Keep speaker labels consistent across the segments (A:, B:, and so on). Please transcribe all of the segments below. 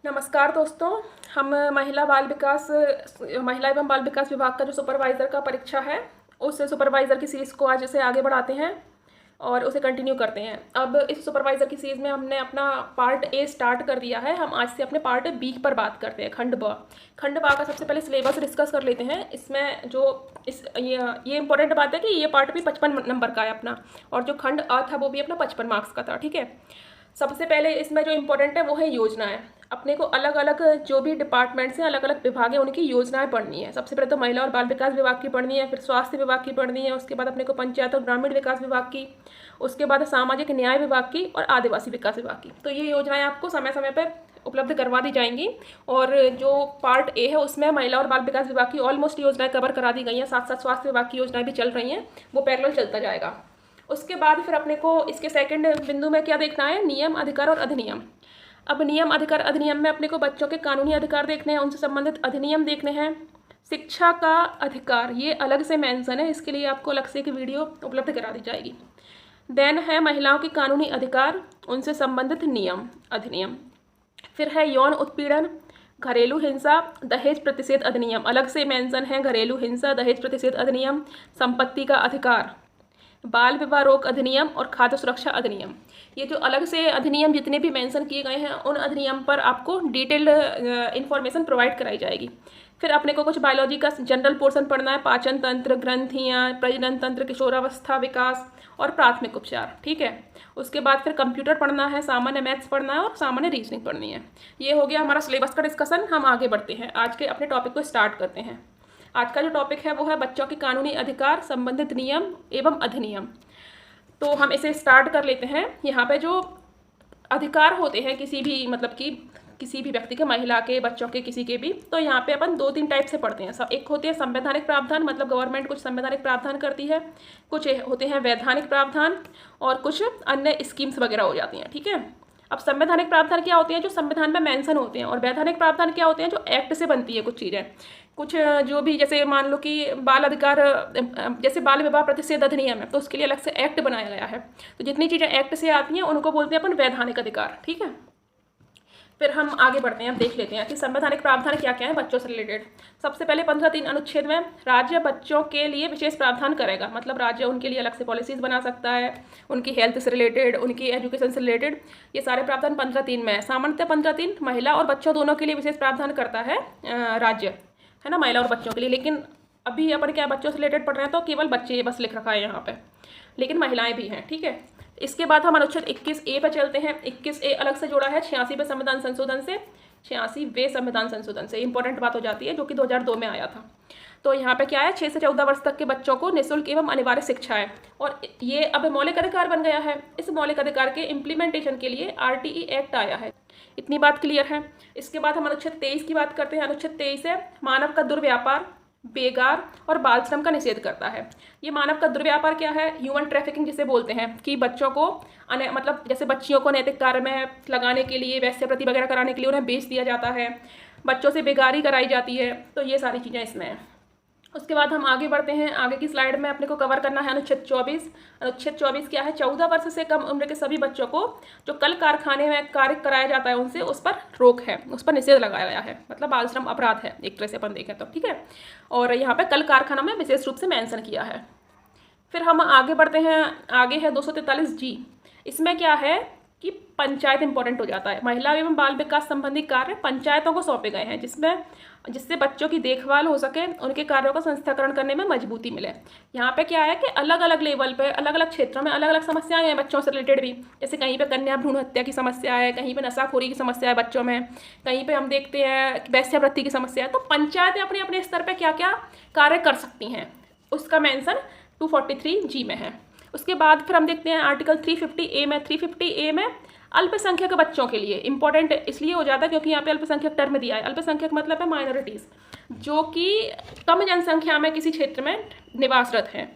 A: नमस्कार दोस्तों। हम महिला एवं बाल विकास विभाग का जो सुपरवाइज़र का परीक्षा है, उस सुपरवाइज़र की सीरीज़ को आज से आगे बढ़ाते हैं और उसे कंटिन्यू करते हैं। अब इस सुपरवाइज़र की सीरीज़ में हमने अपना पार्ट ए स्टार्ट कर दिया है। हम आज से अपने पार्ट बी पर बात करते हैं, खंड ब। खंड बा का सबसे पहले सिलेबस डिस्कस कर लेते हैं। इसमें जो ये इंपॉर्टेंट बात है कि ये पार्ट भी 55 नंबर का है अपना, और जो खंड अ था वो भी अपना 55 मार्क्स का था। ठीक है। सबसे पहले इसमें जो इम्पोर्टेंट है वो है योजनाएं। अपने को अलग अलग जो भी डिपार्टमेंट्स हैं, अलग अलग विभाग हैं, उनकी योजनाएं पढ़नी है। सबसे पहले तो महिला और बाल विकास विभाग की पढ़नी है, फिर स्वास्थ्य विभाग की पढ़नी है, उसके बाद अपने को पंचायत और ग्रामीण विकास विभाग की, उसके बाद सामाजिक न्याय विभाग की और आदिवासी विकास विभाग की। तो ये योजनाएं आपको समय समय पर उपलब्ध करवा दी जाएंगी। और जो पार्ट ए है उसमें महिला और बाल विकास विभाग की ऑलमोस्ट योजनाएं कवर करा दी गई हैं। साथ साथ स्वास्थ्य विभाग की योजनाएं भी चल रही हैं, वो पैरेलल चलता जाएगा। उसके बाद फिर अपने को इसके सेकंड बिंदु में क्या देखना है, नियम, अधिकार और अधिनियम। अब नियम, अधिकार, अधिनियम में अपने को बच्चों के कानूनी अधिकार देखने हैं, उनसे संबंधित अधिनियम देखने हैं। शिक्षा का अधिकार ये अलग से मेंशन है, इसके लिए आपको अलग से एक वीडियो उपलब्ध करा दी जाएगी। देन है महिलाओं के कानूनी अधिकार, उनसे संबंधित नियम, अधिनियम। फिर है यौन उत्पीड़न, घरेलू हिंसा, दहेज प्रतिषेध अधिनियम, अलग से मेंशन है। घरेलू हिंसा, दहेज प्रतिषेध अधिनियम, संपत्ति का अधिकार, बाल विवाह रोक अधिनियम और खाद्य सुरक्षा अधिनियम। ये जो अलग से अधिनियम जितने भी मेंशन किए गए हैं, उन अधिनियम पर आपको डिटेल्ड इन्फॉर्मेशन प्रोवाइड कराई जाएगी। फिर अपने को कुछ बायोलॉजी का जनरल पोर्शन पढ़ना है, पाचन तंत्र, ग्रंथियाँ, प्रजनन तंत्र, किशोरावस्था विकास और प्राथमिक उपचार। ठीक है। उसके बाद फिर कंप्यूटर पढ़ना है, सामान्य मैथ्स पढ़ना है और सामान्य रीजनिंग पढ़नी है। ये हो गया हमारा सिलेबस का डिस्कशन। हम आगे बढ़ते हैं, आज के अपने टॉपिक को स्टार्ट करते हैं। आज का जो टॉपिक है वो है बच्चों के कानूनी अधिकार, संबंधित नियम एवं अधिनियम। तो हम इसे स्टार्ट कर लेते हैं। यहाँ पे जो अधिकार होते हैं किसी भी किसी भी व्यक्ति के, महिला के, बच्चों के, किसी के भी, तो यहाँ पे अपन 2-3 टाइप से पढ़ते हैं। सब एक होते हैं संवैधानिक प्रावधान, मतलब गवर्नमेंट कुछ संवैधानिक प्रावधान करती है। कुछ होते हैं वैधानिक प्रावधान और कुछ अन्य स्कीम्स वगैरह हो जाती हैं। ठीक है। अब संवैधानिक प्रावधान क्या होते हैं, जो संविधान में मेंशन होते हैं, और वैधानिक प्रावधान क्या होते हैं, जो एक्ट से बनती है कुछ चीज़ें। कुछ जो भी, जैसे मान लो कि बाल अधिकार, जैसे बाल विवाह प्रतिषेध अधिनियम है, तो उसके लिए अलग से एक्ट बनाया गया है। तो जितनी चीज़ें एक्ट से आती हैं उनको बोलते हैं अपन वैधानिक अधिकार। ठीक है। फिर हम आगे बढ़ते हैं, अब देख लेते हैं कि संवैधानिक प्रावधान क्या क्या है बच्चों से रिलेटेड। सबसे पहले 15(3) अनुच्छेद में राज्य बच्चों के लिए विशेष प्रावधान करेगा, मतलब राज्य उनके लिए अलग से पॉलिसीज बना सकता है, उनकी हेल्थ से रिलेटेड, उनकी एजुकेशन से रिलेटेड। ये सारे प्रावधान 15(3) में है। सामान्यतः 15(3) महिला और बच्चों दोनों के लिए विशेष प्रावधान करता है राज्य, है ना, महिला और बच्चों के लिए। लेकिन अभी अपन क्या बच्चों से रिलेटेड पढ़ रहे हैं, तो केवल बच्चे ये बस लिख रखा है यहाँ पे, लेकिन महिलाएं भी हैं। ठीक है। इसके बाद हम अनुच्छेद 21A पर चलते हैं। 21A अलग से जोड़ा है 86वें संविधान संशोधन से, 86वें संविधान संशोधन से। इंपॉर्टेंट बात हो जाती है, जो कि 2002 में आया था। तो यहाँ पे क्या है, 6 से 14 वर्ष तक के बच्चों को निःशुल्क एवं अनिवार्य शिक्षा है, और ये अब मौलिक अधिकार बन गया है। इस मौलिक अधिकार के इम्प्लीमेंटेशन के लिए RTE एक्ट आया है। इतनी बात क्लियर है। इसके बाद हम अनुच्छेद 23 की बात करते हैं। अनुच्छेद 23 है मानव का दुर्व्यापार, बेगार और बाल श्रम का निषेध करता है। ये मानव का दुर्व्यापार क्या है, ह्यूमन ट्रैफिकिंग जिसे बोलते हैं, कि बच्चों को मतलब जैसे बच्चियों को नैतिक कार्य में लगाने के लिए, वैश्यवृत्ति वगैरह कराने के लिए उन्हें बेच दिया जाता है, बच्चों से बेगारी कराई जाती है। तो ये सारी चीज़ें इसमें हैं। उसके बाद हम आगे बढ़ते हैं। आगे की स्लाइड में अपने को कवर करना है अनुच्छेद 24। अनुच्छेद 24 क्या है, 14 वर्ष से कम उम्र के सभी बच्चों को जो कल कारखाने में कार्य कराया जाता है उनसे, उस पर रोक है, उस पर निषेध लगाया गया है। मतलब बाल श्रम अपराध है एक तरह से अपन देखें तो। ठीक है। और यहाँ पे कल कारखानों में विशेष रूप से मेंशन किया है। फिर हम आगे बढ़ते हैं। आगे है 243G। इसमें क्या है कि पंचायत इंपॉर्टेंट हो जाता है। महिला एवं बाल विकास संबंधी कार्य पंचायतों को सौंपे गए हैं, जिससे बच्चों की देखभाल हो सके, उनके कार्यों का संस्थाकरण करने में मजबूती मिले। यहाँ पे क्या है कि अलग अलग लेवल पे, अलग अलग क्षेत्रों में अलग अलग समस्याएं हैं बच्चों से रिलेटेड भी। जैसे कहीं पे कन्या भ्रूण हत्या की समस्या है, कहीं पे नशाखोरी की समस्या है बच्चों में, कहीं पे हम देखते हैं वैश्यावृत्ति की समस्या है। तो पंचायतें अपने अपने स्तर पर क्या क्या कार्य कर सकती हैं, उसका मेंशन 243G में है। उसके बाद फिर हम देखते हैं आर्टिकल 350A में। 350A में अल्पसंख्यक बच्चों के लिए इंपॉर्टेंट इसलिए हो जाता है क्योंकि यहाँ पे अल्पसंख्यक टर्म दिया है। अल्पसंख्यक मतलब है माइनॉरिटीज़, जो कि कम जनसंख्या में किसी क्षेत्र में निवासरत हैं।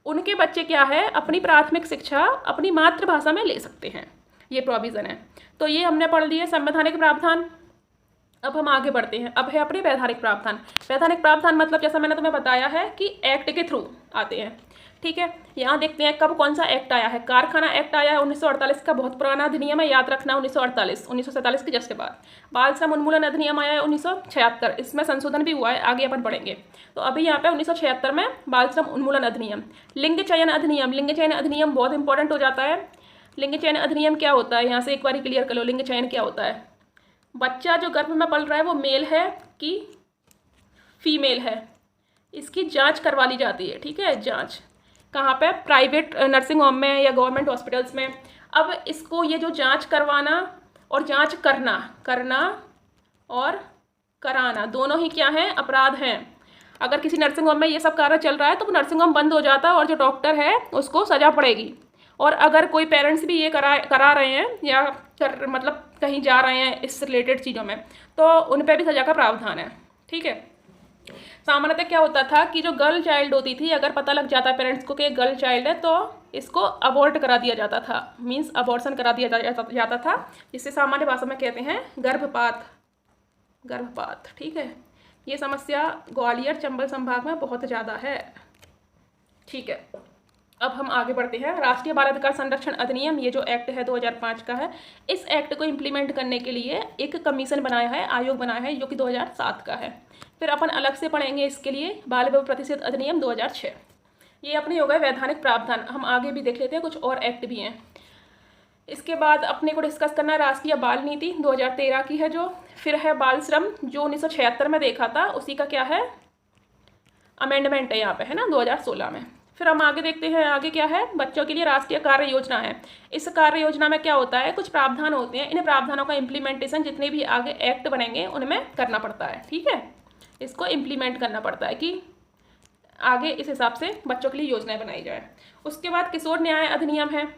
A: उनके बच्चे क्या है, अपनी प्राथमिक शिक्षा अपनी मातृभाषा में ले सकते हैं, ये प्रोविज़न है। तो ये हमने पढ़ लिए संवैधानिक प्रावधान। अब हम आगे बढ़ते हैं। अब है अपने वैधानिक प्रावधान। वैधानिक प्रावधान मतलब जैसा मैंने तुम्हें बताया है कि एक्ट के थ्रू आते हैं। ठीक है। यहाँ देखते हैं कब कौन सा एक्ट आया है। कारखाना एक्ट आया है 1948 का, बहुत पुराना अधिनियम है, याद रखना 1948, 1947 के जस्ट के बाद। बाल श्रम उन्मूलन अधिनियम आया है 1976, इसमें संशोधन भी हुआ है, आगे अपन पढ़ेंगे। तो अभी यहाँ पे 1976 में बाल श्रम उन्मूलन अधिनियम। लिंग चयन अधिनियम, लिंग चयन अधिनियम बहुत इंपॉर्टेंट हो जाता है। लिंग चयन अधिनियम क्या होता है, यहाँ से एक बार क्लियर कर लो, लिंग चयन क्या होता है। बच्चा जो गर्भ में पल रहा है वो मेल है कि फीमेल है, इसकी जांच करवा ली जाती है, ठीक है। जांच कहाँ पे, प्राइवेट नर्सिंग होम में या गवर्नमेंट हॉस्पिटल्स में। अब इसको ये जो जांच करवाना और जांच करना और कराना दोनों ही क्या हैं, अपराध हैं। अगर किसी नर्सिंग होम में ये सब कार्य चल रहा है तो वो नर्सिंग होम बंद हो जाता है और जो डॉक्टर है उसको सज़ा पड़ेगी। और अगर कोई पेरेंट्स भी ये करा रहे हैं या मतलब कहीं जा रहे हैं इस रिलेटेड चीज़ों में, तो उन पर भी सज़ा का प्रावधान है, ठीक है। सामान्यतः क्या होता था कि जो गर्ल चाइल्ड होती थी, अगर पता लग जाता है पेरेंट्स को कि एक गर्ल चाइल्ड है, तो इसको अबॉर्ट करा दिया जाता था, मीन्स अबॉर्शन करा दिया जाता था, जिसे सामान्य भाषा में कहते हैं गर्भपात, ठीक है। ये समस्या ग्वालियर चंबल संभाग में बहुत ज़्यादा है, ठीक है। अब हम आगे बढ़ते हैं। राष्ट्रीय बाल अधिकार संरक्षण अधिनियम, ये जो एक्ट है 2005 का है, इस एक्ट को इम्प्लीमेंट करने के लिए एक कमीशन बनाया है, आयोग बनाया है, जो कि 2007 का है। फिर अपन अलग से पढ़ेंगे इसके लिए बाल विवाह प्रतिषेध अधिनियम 2006। ये अपने हो गए वैधानिक प्रावधान। हम आगे भी देख लेते हैं, कुछ और एक्ट भी हैं। इसके बाद अपने को डिस्कस करना है राष्ट्रीय बाल नीति 2013 की है जो। फिर है बाल श्रम जो 1976 में देखा था, उसी का क्या है, अमेंडमेंट है यहाँ पे, है ना, 2016 में। फिर हम आगे देखते हैं, आगे क्या है, बच्चों के लिए राष्ट्रीय कार्य योजना है। इस कार्य योजना में क्या होता है, कुछ प्रावधान होते हैं, इन प्रावधानों का इम्प्लीमेंटेशन जितने भी आगे एक्ट बनेंगे उनमें करना पड़ता है, ठीक है। इसको इम्प्लीमेंट करना पड़ता है कि आगे इस हिसाब से बच्चों के लिए योजनाएं बनाई जाए। उसके बाद किशोर न्याय अधिनियम है,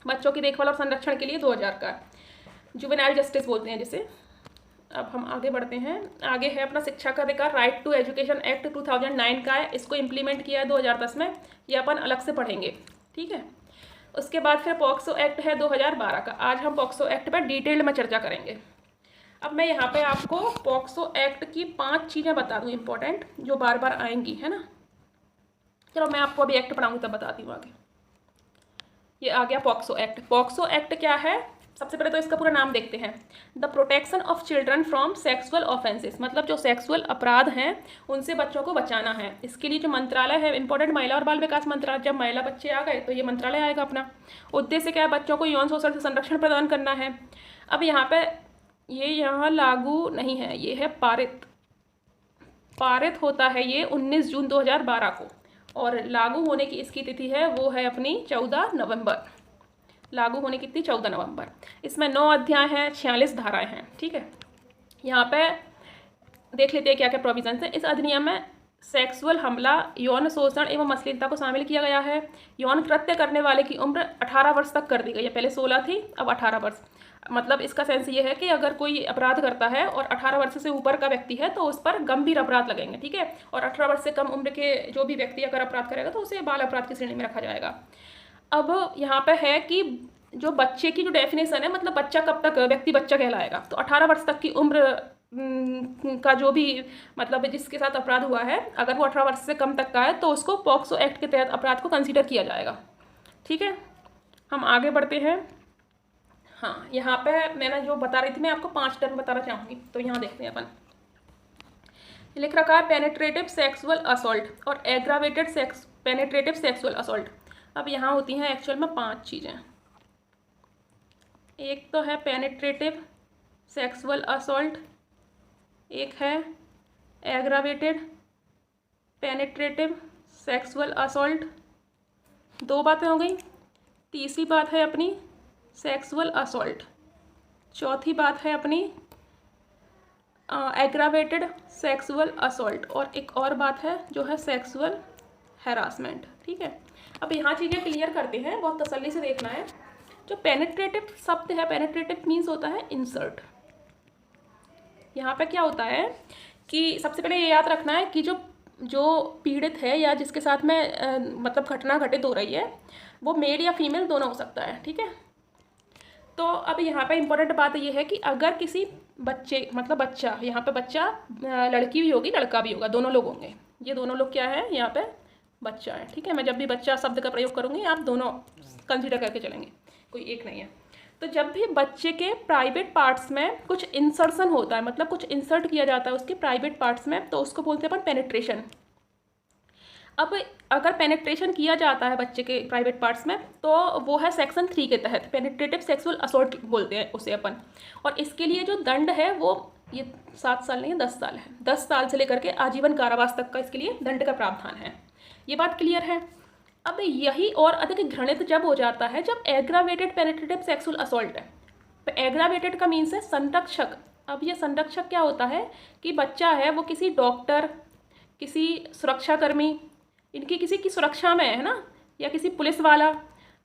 A: बच्चों की देखभाल और संरक्षण के लिए 2000 का, जुवेनाइल जस्टिस बोलते हैं जिसे। अब हम आगे बढ़ते हैं। आगे है अपना शिक्षा का अधिकार, राइट टू एजुकेशन एक्ट 2009 का है, इसको इम्प्लीमेंट किया है 2010 में, ये अपन अलग से पढ़ेंगे, ठीक है। उसके बाद फिर पॉक्सो एक्ट है 2012 का। आज हम पॉक्सो एक्ट पर डिटेल्ड में चर्चा करेंगे। अब मैं यहाँ पे आपको पॉक्सो एक्ट की 5 चीज़ें बता दूँ इंपॉर्टेंट, जो बार बार आएंगी, है ना। चलो मैं आपको अभी एक्ट पढ़ाऊँगी तब बताती हूँ आगे। ये आ गया पॉक्सो एक्ट। पॉक्सो एक्ट क्या है, सबसे पहले तो इसका पूरा नाम देखते हैं। The protection of children from sexual offences, मतलब जो सेक्सुअल अपराध हैं उनसे बच्चों को बचाना है। इसके लिए जो मंत्रालय है इंपॉर्टेंट, महिला और बाल विकास मंत्रालय। जब महिला बच्चे आ गए तो ये मंत्रालय आएगा अपना। उद्देश्य क्या है, बच्चों को यौन शोषण से संरक्षण प्रदान करना है। अब यहाँ पे ये यहाँ लागू नहीं है, ये है पारित होता है ये 19 जून 2012 को, और लागू होने की इसकी तिथि है वो है अपनी 14 नवंबर। लागू होने की तिथि 14 नवंबर। इसमें 9 अध्याय हैं, 46 धाराएं हैं, ठीक है। यहाँ पे देख लेते हैं क्या क्या प्रोविजंस है। इस अधिनियम में सेक्सुअल हमला, यौन शोषण एवं अश्लीलता को शामिल किया गया है। यौन कृत्य करने वाले की उम्र 18 वर्ष तक कर दी गई है, पहले 16 थी, अब 18 वर्ष। मतलब इसका सेंस ये है कि अगर कोई अपराध करता है और 18 वर्ष से ऊपर का व्यक्ति है तो उस पर गंभीर अपराध लगेंगे, ठीक है। और 18 वर्ष से कम उम्र के जो भी व्यक्ति अगर अपराध करेगा तो उसे बाल अपराध की श्रेणी में रखा जाएगा। अब यहाँ पे है कि जो बच्चे की जो डेफिनेशन है, मतलब बच्चा कब तक व्यक्ति बच्चा कहलाएगा, तो 18 वर्ष तक की उम्र का जो भी मतलब जिसके साथ अपराध हुआ है, अगर वो 18 वर्ष से कम तक का है तो उसको पॉक्सो एक्ट के तहत अपराध को कंसीडर किया जाएगा, ठीक है। हम आगे बढ़ते हैं। हाँ, यहाँ पे मैंने जो बता रही थी, मैं आपको 5 टर्म बताना चाहूँगी, तो यहाँ देखते हैं अपन। लिख रखा है पेनिट्रेटिव सेक्सुअल असॉल्ट और एग्रावेटेड पेनिट्रेटिव सेक्सुअल असॉल्ट। अब यहाँ होती हैं एक्चुअल में 5 चीज़ें। एक तो है पेनिट्रेटिव सेक्सुअल असॉल्ट, एक है एग्रावेटेड पेनिट्रेटिव सेक्सुअल असॉल्ट, 2 बातें हो गई। तीसरी बात है अपनी सेक्सुअल असॉल्ट, चौथी बात है अपनी एग्रावेटेड सेक्सुअल असॉल्ट, और एक और बात है जो है सेक्सुअल हैरासमेंट, ठीक है। अब यहाँ चीज़ें क्लियर करते हैं, बहुत तसल्ली से देखना है। जो पेनिट्रेटिव शब्द है, पेनिट्रेटिव मीन्स होता है इंसर्ट। यहाँ पे क्या होता है कि सबसे पहले ये याद रखना है कि जो पीड़ित है या जिसके साथ में मतलब घटना घटित हो रही है वो मेल या फीमेल दोनों हो सकता है, ठीक है। तो अब यहाँ पे इम्पोर्टेंट बात ये है कि अगर किसी बच्चे मतलब बच्चा, यहाँ पे बच्चा लड़की भी होगी लड़का भी होगा, दोनों लोग होंगे। ये दोनों लोग क्या है यहाँ पे बच्चा है, ठीक है। मैं जब भी बच्चा शब्द का प्रयोग करूँगी आप दोनों कंसिडर करके चलेंगे, कोई एक नहीं है। तो जब भी बच्चे के प्राइवेट पार्ट्स में कुछ इंसर्शन होता है, मतलब कुछ इंसर्ट किया जाता है उसके प्राइवेट पार्ट्स में, तो उसको बोलते हैं अपन पेनिट्रेशन। अब अगर पेनिट्रेशन किया जाता है बच्चे के प्राइवेट पार्ट्स में तो वो है सेक्शन 3 के तहत, पेनिट्रेटिव सेक्सुअल असॉल्ट बोलते हैं उसे अपन। और इसके लिए जो दंड है वो ये 7 साल नहीं है 10 साल है, 10 साल से लेकर के आजीवन कारावास तक का इसके लिए दंड का प्रावधान है। ये बात क्लियर है। अब यही और अधिक घृणित जब हो जाता है जब एग्रावेटेड पेनिट्रेटिव सेक्सुअल असॉल्ट है। एग्रावेटेड का मीन्स है संरक्षक। अब ये संरक्षक क्या होता है कि बच्चा है वो किसी डॉक्टर, किसी सुरक्षाकर्मी, इनकी किसी की सुरक्षा में है ना, या किसी पुलिस वाला,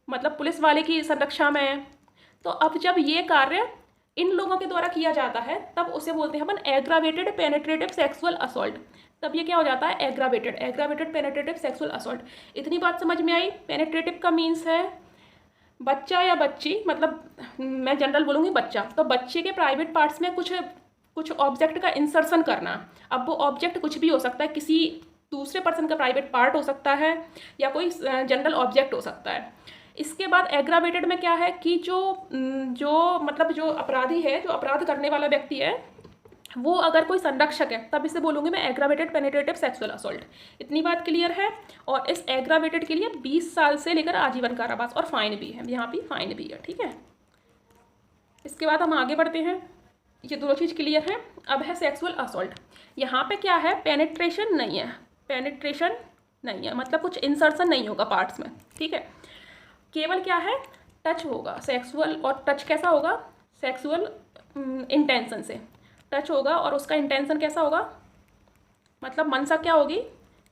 A: मतलब पुलिस वाले की संरक्षा में है। तो अब जब ये कार्य इन लोगों के द्वारा किया जाता है तब उसे बोलते हैं अपन एग्रावेटेड पेनिट्रेटिव सेक्सुअल असॉल्ट। तब ये क्या हो जाता है, एग्रावेटेड पेनिट्रेटिव सेक्सुअल असॉल्ट। इतनी बात समझ में आई। पेनिट्रेटिव का मीन्स है बच्चा या बच्ची, मतलब मैं जनरल बोलूँगी बच्चा, तो बच्चे के प्राइवेट पार्ट्स में कुछ ऑब्जेक्ट का इंसर्शन करना। अब वो ऑब्जेक्ट कुछ भी हो सकता है, किसी दूसरे पर्सन का प्राइवेट पार्ट हो सकता है या कोई जनरल ऑब्जेक्ट हो सकता है। इसके बाद एग्रावेटेड में क्या है कि जो अपराधी है, जो अपराध करने वाला व्यक्ति है, वो अगर कोई संरक्षक है तब इसे बोलूँगी मैं एग्रावेटेड पेनिट्रेटिव सेक्सुअल असॉल्ट। इतनी बात क्लियर है। और इस एग्रावेटेड के लिए 20 साल से लेकर आजीवन कारावास और फाइन भी है, यहाँ भी फाइन भी है, ठीक है। इसके बाद हम आगे बढ़ते हैं। ये दोनों चीज़ क्लियर है। अब है सेक्सुअल असॉल्ट। यहाँ पे क्या है, पेनिट्रेशन नहीं है, पेनिट्रेशन नहीं है, मतलब कुछ इंसर्शन नहीं होगा पार्ट्स में, ठीक है। केवल क्या है, टच होगा सेक्सुअल। और टच कैसा होगा, सेक्सुअल इंटेंशन से टच होगा। और उसका इंटेंशन कैसा होगा, मतलब मनसा क्या होगी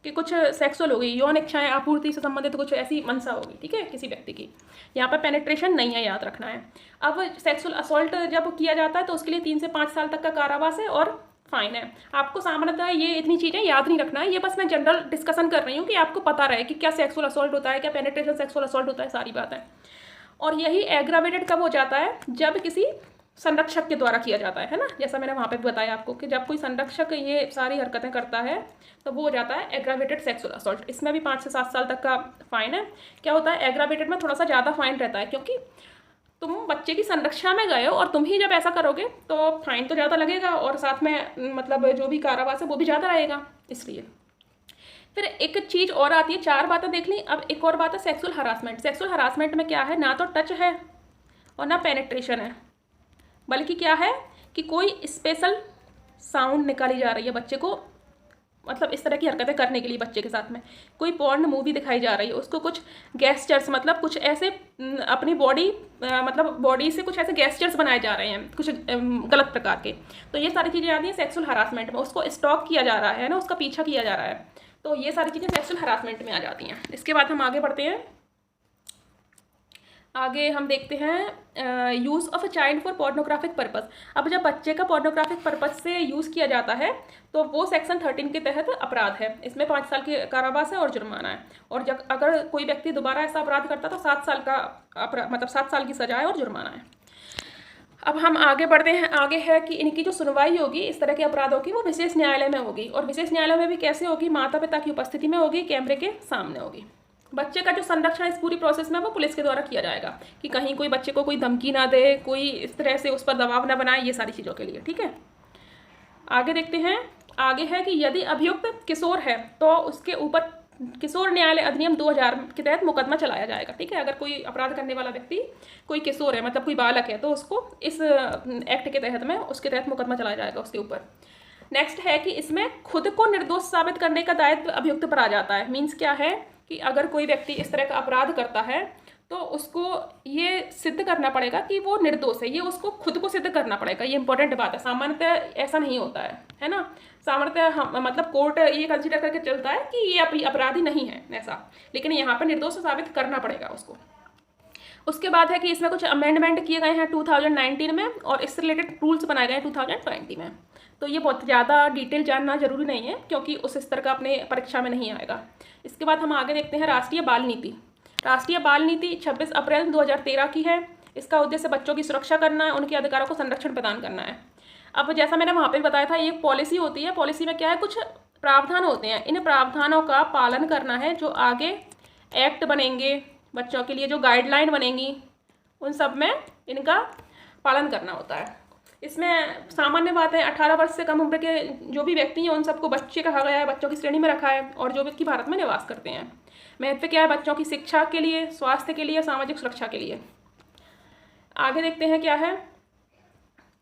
A: कि कुछ सेक्सुअल होगी, यौन इच्छाएं आपूर्ति से संबंधित कुछ ऐसी मनसा होगी, ठीक है, किसी व्यक्ति की। यहाँ पर पेनिट्रेशन नहीं है, याद रखना है। अब सेक्सुअल असॉल्ट जब किया जाता है तो उसके लिए 3 से 5 साल तक का कारावास है और फाइन है। आपको सामान्यतः ये इतनी चीज़ें याद नहीं रखना है, ये बस मैं जनरल डिस्कशन कर रही हूँ कि आपको पता रहे कि क्या सेक्सुअल असॉल्ट होता है, क्या पेनिट्रेशन सेक्सुअल असॉल्ट होता है, सारी बात है। और यही एग्रावेटेड कब हो जाता है, जब किसी संरक्षक के द्वारा किया जाता है ना, जैसा मैंने वहाँ पे बताया आपको कि जब कोई संरक्षक ये सारी हरकतें करता है तो वो हो जाता है एग्रावेटेड सेक्सुअल असॉल्ट। इसमें भी 5 से 7 साल तक का फाइन है। क्या होता है, एग्रावेटेड में थोड़ा सा ज़्यादा फाइन रहता है क्योंकि तुम बच्चे की संरक्षा में गए हो और तुम ही जब ऐसा करोगे तो फाइन तो ज़्यादा लगेगा और साथ में मतलब जो भी कारावास है वो भी ज़्यादा रहेगा, इसलिए। फिर एक चीज़ और आती है, 4 बातें देख ली। अब एक और बात है सेक्सुअल हरासमेंट। सेक्सुअल हरासमेंट में क्या है, ना तो टच है और ना पेनिट्रेशन है, बल्कि क्या है कि कोई स्पेशल साउंड निकाली जा रही है बच्चे को, मतलब इस तरह की हरकतें करने के लिए बच्चे के साथ में। कोई पॉर्न मूवी दिखाई जा रही है, उसको कुछ गेस्चर्स, मतलब कुछ ऐसे अपनी बॉडी मतलब बॉडी से कुछ ऐसे गेस्चर्स बनाए जा रहे हैं कुछ गलत प्रकार के। तो ये सारी चीज़ें आती हैं सेक्सुअल हरासमेंट में। उसको स्टॉक किया जा रहा है ना, उसका पीछा किया जा रहा है, तो ये सारी चीज़ें सेक्सुअल हरासमेंट में आ जाती हैं। इसके बाद हम आगे बढ़ते हैं। आगे हम देखते हैं use of a child for pornographic purpose. अब जब बच्चे का पोर्नोग्राफिक पर्पस से यूज़ किया जाता है तो वो सेक्शन 13 के तहत अपराध है। इसमें 5 साल की कारावास है और जुर्माना है। और जब अगर कोई व्यक्ति दोबारा ऐसा अपराध करता तो 7 साल का मतलब 7 साल की सजा है और जुर्माना है। अब हम आगे बढ़ते हैं। आगे है कि इनकी जो सुनवाई होगी इस तरह के अपराधों की वो विशेष न्यायालय में होगी। और विशेष न्यायालय में भी कैसे होगी, माता पिता की उपस्थिति में होगी, कैमरे के सामने होगी। बच्चे का जो संरक्षण इस पूरी प्रोसेस में वो पुलिस के द्वारा किया जाएगा कि कहीं कोई बच्चे को कोई धमकी ना दे, कोई इस तरह से उस पर दबाव ना बनाए, ये सारी चीज़ों के लिए, ठीक है। आगे देखते हैं। आगे है कि यदि अभियुक्त किशोर है तो उसके ऊपर किशोर न्यायालय अधिनियम 2000 के तहत मुकदमा चलाया जाएगा, ठीक है। अगर कोई अपराध करने वाला व्यक्ति कोई किशोर है, मतलब कोई बालक है, तो उसको इस एक्ट के तहत में उसके तहत मुकदमा चलाया जाएगा उसके ऊपर। नेक्स्ट है कि इसमें खुद को निर्दोष साबित करने का दायित्व अभियुक्त पर आ जाता है। मीन्स क्या है कि अगर कोई व्यक्ति इस तरह का अपराध करता है तो उसको ये सिद्ध करना पड़ेगा कि वो निर्दोष है, ये उसको खुद को सिद्ध करना पड़ेगा। ये इंपॉर्टेंट बात है। सामान्यतः ऐसा नहीं होता है ना। सामान्यतः मतलब कोर्ट ये कंसीडर करके चलता है कि ये अपराधी नहीं है ऐसा, लेकिन यहाँ पर निर्दोष साबित करना पड़ेगा उसको। उसके बाद है कि इसमें कुछ अमेंडमेंट किए गए हैं 2019 में और इससे रिलेटेड रूल्स बनाए गए हैं 2020 में। तो ये बहुत ज़्यादा डिटेल जानना जरूरी नहीं है क्योंकि उस स्तर का अपने परीक्षा में नहीं आएगा। इसके बाद हम आगे देखते हैं राष्ट्रीय बाल नीति। राष्ट्रीय बाल नीति 26 अप्रैल 2013 की है। इसका उद्देश्य बच्चों की सुरक्षा करना है, उनके अधिकारों को संरक्षण प्रदान करना है। अब जैसा मैंने वहाँ पे बताया था, ये पॉलिसी होती है। पॉलिसी में क्या है, कुछ प्रावधान होते हैं, इन प्रावधानों का पालन करना है। जो आगे एक्ट बनेंगे बच्चों के लिए, जो गाइडलाइन बनेंगी, उन सब में इनका पालन करना होता है। इसमें सामान्य बात है 18 वर्ष से कम उम्र के जो भी व्यक्ति हैं उन सबको बच्चे कहा गया है, बच्चों की श्रेणी में रखा है, और जो व्यक्ति भारत में निवास करते हैं। महत्व क्या है बच्चों की शिक्षा के लिए, स्वास्थ्य के लिए, सामाजिक सुरक्षा के लिए। आगे देखते हैं क्या है।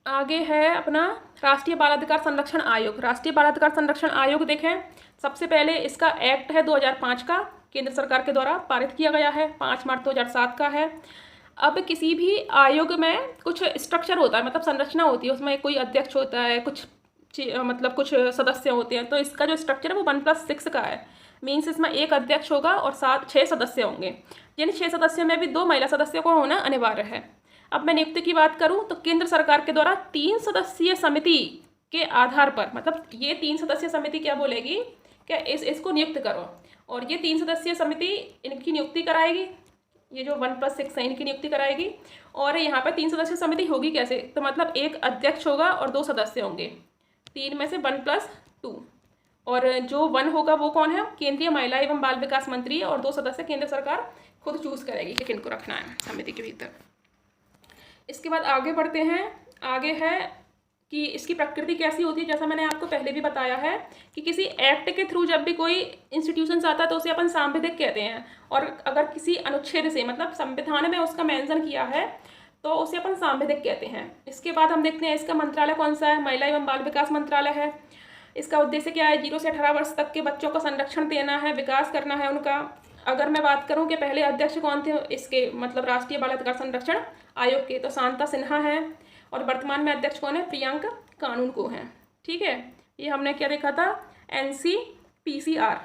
A: आगे है अपना राष्ट्रीय बाल अधिकार संरक्षण आयोग। राष्ट्रीय बाल अधिकार संरक्षण आयोग देखें, सबसे पहले इसका एक्ट है 2005 का, केंद्र सरकार के द्वारा पारित किया गया है, 5 मार्च 2007 का है। अब किसी भी आयोग में कुछ स्ट्रक्चर होता है, मतलब संरचना होती है, उसमें कोई अध्यक्ष होता है, कुछ कुछ सदस्य होते हैं। तो इसका जो स्ट्रक्चर है वो 1+6 का है। मीन्स इसमें एक अध्यक्ष होगा और 6 सदस्य होंगे, जिन 6 सदस्यों में भी 2 महिला सदस्यों को होना अनिवार्य है। अब मैं नियुक्ति की बात करूं तो केंद्र सरकार के द्वारा 3 सदस्यीय समिति के आधार पर, मतलब ये 3 सदस्यीय समिति क्या बोलेगी क्या इसको नियुक्त करो, और ये 3 सदस्यीय समिति इनकी नियुक्ति कराएगी। ये जो 1+6 है इनकी नियुक्ति कराएगी। और यहाँ पर 3 सदस्यीय समिति होगी कैसे, तो मतलब एक अध्यक्ष होगा और 2 सदस्य होंगे, 3 में से 1+2, और जो 1 होगा वो कौन है, केंद्रीय महिला एवं बाल विकास मंत्री, और 2 सदस्य केंद्र सरकार खुद चूज करेगी कि किनको रखना है समिति के भीतर। इसके बाद आगे बढ़ते हैं। आगे है कि इसकी प्रकृति कैसी होती है। जैसा मैंने आपको पहले भी बताया है कि किसी एक्ट के थ्रू जब भी कोई इंस्टीट्यूशन आता है तो उसे अपन सांविधिक कहते हैं, और अगर किसी अनुच्छेद से, मतलब संविधान में उसका मेंशन किया है, तो उसे अपन सांविधिक कहते हैं। इसके बाद हम देखते हैं इसका मंत्रालय कौन सा है, महिला एवं बाल विकास मंत्रालय है। इसका उद्देश्य क्या है, 0 से 18 वर्ष तक के बच्चों का संरक्षण देना है, विकास करना है उनका। अगर मैं बात करूं कि पहले अध्यक्ष कौन थे इसके, मतलब राष्ट्रीय बाल अधिकार संरक्षण आयोग के, तो शांता सिन्हा है, और वर्तमान में अध्यक्ष कौन है, प्रियंका कानून को हैं। ठीक है, ये हमने क्या देखा था, NCPCR।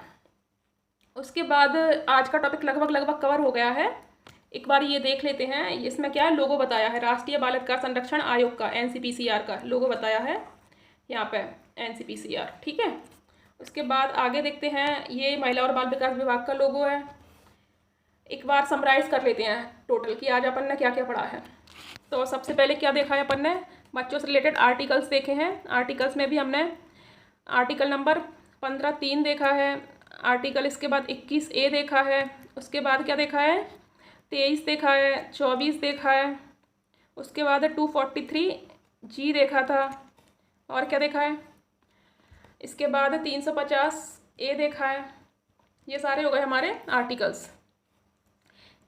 A: उसके बाद आज का टॉपिक लगभग कवर हो गया है। एक बार ये देख लेते हैं, इसमें क्या है, लोगो बताया है राष्ट्रीय बाल अधिकार संरक्षण आयोग का, NCPCR का लोगो बताया है यहाँ पे, NCPCR। ठीक है, उसके बाद आगे देखते हैं, ये महिला और बाल विकास विभाग का लोगो है। एक बार समराइज कर लेते हैं टोटल कि आज अपन ने क्या क्या पढ़ा है। तो सबसे पहले क्या देखा है अपन ने, बच्चों से रिलेटेड आर्टिकल्स देखे हैं। आर्टिकल्स में भी हमने आर्टिकल नंबर 15(3) देखा है, आर्टिकल इसके बाद 21A देखा है, उसके बाद क्या देखा है, 23 देखा है, 24 देखा है, उसके बाद 243G देखा था, और क्या देखा है, इसके बाद 350A देखा है। ये सारे हो गए हमारे आर्टिकल्स।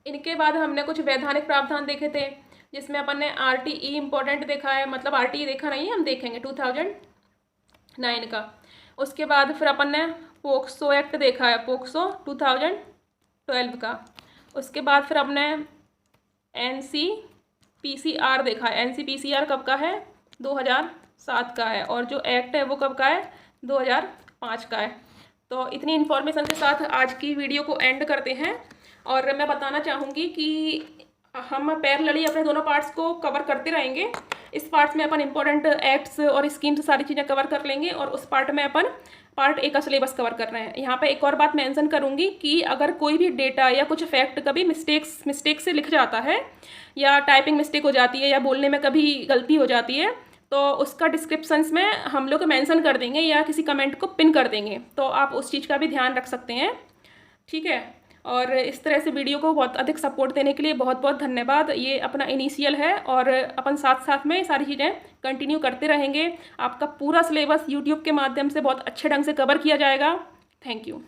A: इनके बाद हमने कुछ वैधानिक प्रावधान देखे थे, जिसमें अपन ने RTE इम्पोर्टेंट देखा है, मतलब RTE देखा नहीं है, हम देखेंगे 2009 का। उसके बाद फिर अपन ने पोक्सो एक्ट देखा है, पोक्सो 2012 का। उसके बाद फिर अपने NCPCR देखा है। NCPCR कब का है, 2007 का है, और जो एक्ट है वो कब का है, 2005 का है। तो इतनी इन्फॉर्मेशन के साथ आज की वीडियो को एंड करते हैं, और मैं बताना चाहूँगी कि हम पैरेलली अपने दोनों पार्ट्स को कवर करते रहेंगे। इस पार्ट में अपन इंपॉर्टेंट एक्ट्स और स्कीम्स सारी चीज़ें कवर कर लेंगे, और उस पार्ट में अपन पार्ट A का सिलेबस कवर कर रहे हैं। यहाँ पे एक और बात मेंशन करूँगी कि अगर कोई भी डेटा या कुछ फैक्ट कभी मिस्टेक से लिख जाता है, या टाइपिंग मिस्टेक हो जाती है, या बोलने में कभी गलती हो जाती है, तो उसका डिस्क्रिप्शंस में हम लोग मेंशन कर देंगे या किसी कमेंट को पिन कर देंगे, तो आप उस चीज़ का भी ध्यान रख सकते हैं। ठीक है, और इस तरह से वीडियो को बहुत अधिक सपोर्ट देने के लिए बहुत बहुत धन्यवाद। ये अपना इनिशियल है, और अपन साथ साथ में सारी चीज़ें कंटिन्यू करते रहेंगे। आपका पूरा सिलेबस यूट्यूब के माध्यम से बहुत अच्छे ढंग से कवर किया जाएगा। Thank you.